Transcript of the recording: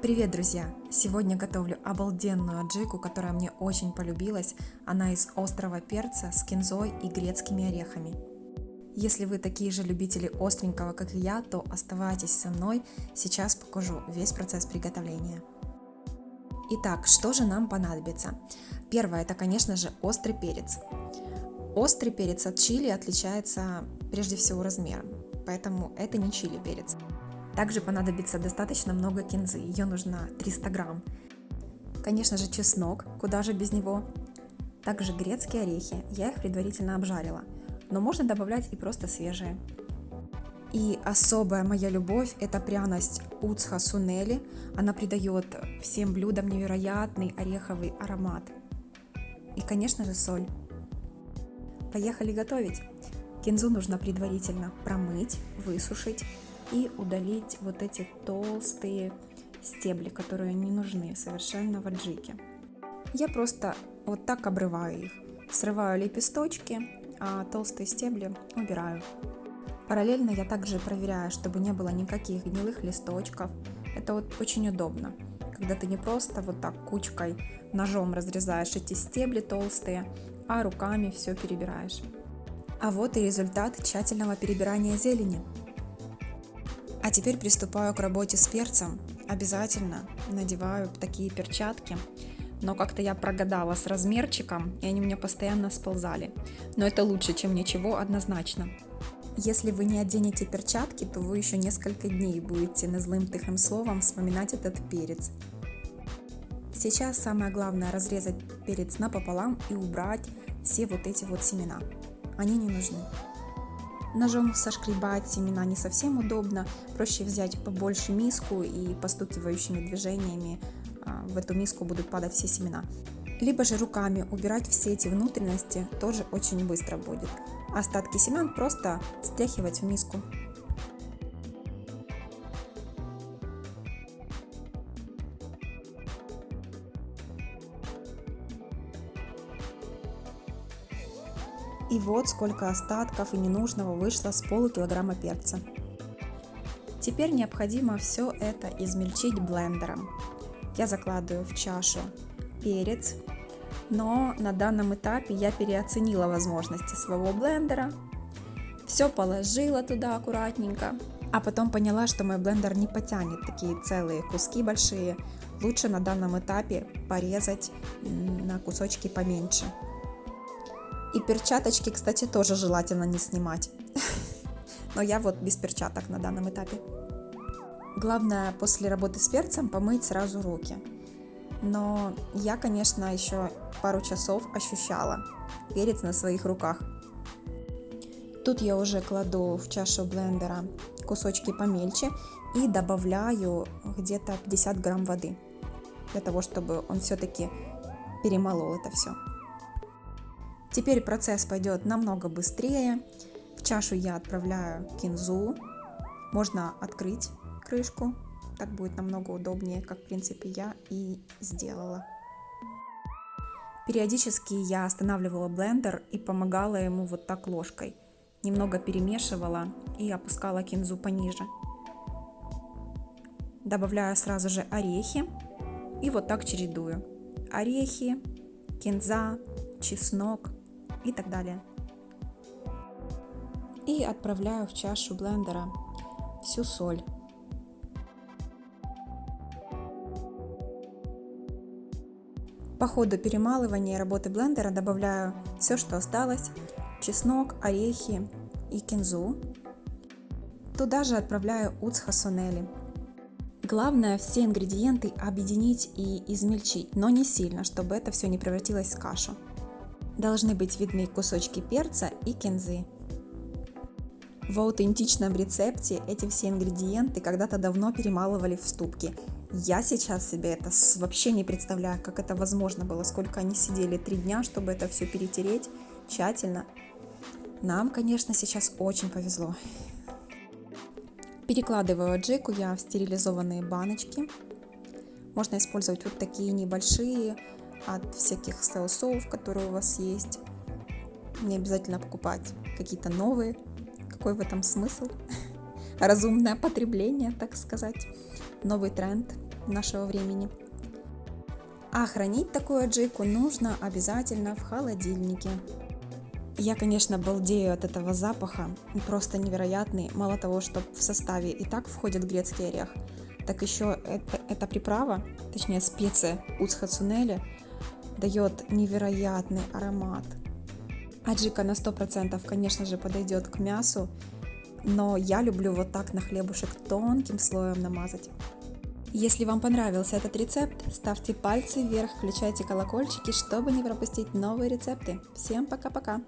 Привет, друзья! Сегодня готовлю обалденную аджику, которая мне очень полюбилась. Она из острого перца с кинзой и грецкими орехами. Если вы такие же любители остренького, как и я, то оставайтесь со мной. Сейчас покажу весь процесс приготовления. Итак, что же нам понадобится? Первое, это, конечно же, острый перец. Острый перец от чили отличается прежде всего размером, поэтому это не чили перец. Также понадобится достаточно много кинзы, ее нужно 300 грамм. Конечно же, чеснок, куда же без него. Также грецкие орехи, я их предварительно обжарила, но можно добавлять и просто свежие. И особая моя любовь – это пряность уцха сунели, она придает всем блюдам невероятный ореховый аромат. И, конечно же, соль. Поехали готовить! Кинзу нужно предварительно промыть, высушить и удалить вот эти толстые стебли, которые не нужны совершенно в аджике. Я просто вот так обрываю их, срываю лепесточки, а толстые стебли убираю. Параллельно я также проверяю, чтобы не было никаких гнилых листочков. Это вот очень удобно, когда ты не просто вот так кучкой ножом разрезаешь эти стебли толстые, а руками все перебираешь. А вот и результат тщательного перебирания зелени. А теперь приступаю к работе с перцем. Обязательно надеваю такие перчатки, но как-то я прогадала с размерчиком, и они у меня постоянно сползали. Но это лучше, чем ничего, однозначно. Если вы не оденете перчатки, то вы еще несколько дней будете злым тихим словом вспоминать этот перец. Сейчас самое главное разрезать перец напополам и убрать все вот эти вот семена. Они не нужны. Ножом сошкребать семена не совсем удобно, проще взять побольше миску и постукивающими движениями в эту миску будут падать все семена. Либо же руками убирать все эти внутренности тоже очень быстро будет. Остатки семян просто стряхивать в миску. И вот сколько остатков и ненужного вышло с полукилограмма перца. Теперь необходимо все это измельчить блендером. Я закладываю в чашу перец, но на данном этапе я переоценила возможности своего блендера. Все положила туда аккуратненько, а потом поняла, что мой блендер не потянет такие целые куски большие. Лучше на данном этапе порезать на кусочки поменьше. И перчаточки, кстати, тоже желательно не снимать. Но я вот без перчаток на данном этапе. Главное после работы с перцем помыть сразу руки. Но я, конечно, еще пару часов ощущала перец на своих руках. Тут я уже кладу в чашу блендера кусочки помельче и добавляю где-то 50 грамм воды. Для того, чтобы он все-таки перемолол это все. Теперь процесс пойдет намного быстрее. В чашу я отправляю кинзу. Можно открыть крышку. Так будет намного удобнее, как в принципе я и сделала. Периодически я останавливала блендер и помогала ему вот так ложкой. Немного перемешивала и опускала кинзу пониже. Добавляю сразу же орехи и вот так чередую. Орехи, кинза, чеснок и так далее. И отправляю в чашу блендера всю соль. По ходу перемалывания и работы блендера добавляю все, что осталось: чеснок, орехи и кинзу. Туда же отправляю уцха сунели. Главное все ингредиенты объединить и измельчить, но не сильно, чтобы это все не превратилось в кашу. Должны быть видны кусочки перца и кинзы. В аутентичном рецепте эти все ингредиенты когда-то давно перемалывали в ступке. Я сейчас себе это вообще не представляю, как это возможно было, сколько они сидели 3 дня, чтобы это все перетереть тщательно. Нам, конечно, сейчас очень повезло. Перекладываю аджику я в стерилизованные баночки. Можно использовать вот такие небольшие, от всяких соусов, которые у вас есть. Не обязательно покупать какие-то новые. Какой в этом смысл? Разумное потребление, так сказать. Новый тренд. нашего времени. А хранить такую аджику нужно обязательно в холодильнике. Я, конечно, балдею от этого запаха, просто невероятный. Мало того, что в составе и так входит грецкий орех, так еще эта приправа, точнее специя ус хацунели, дает невероятный аромат. Аджика на 100%, конечно же, подойдет к мясу, но я люблю вот так на хлебушек тонким слоем намазать. Если вам понравился этот рецепт, ставьте пальцы вверх, включайте колокольчики, чтобы не пропустить новые рецепты. Всем пока-пока!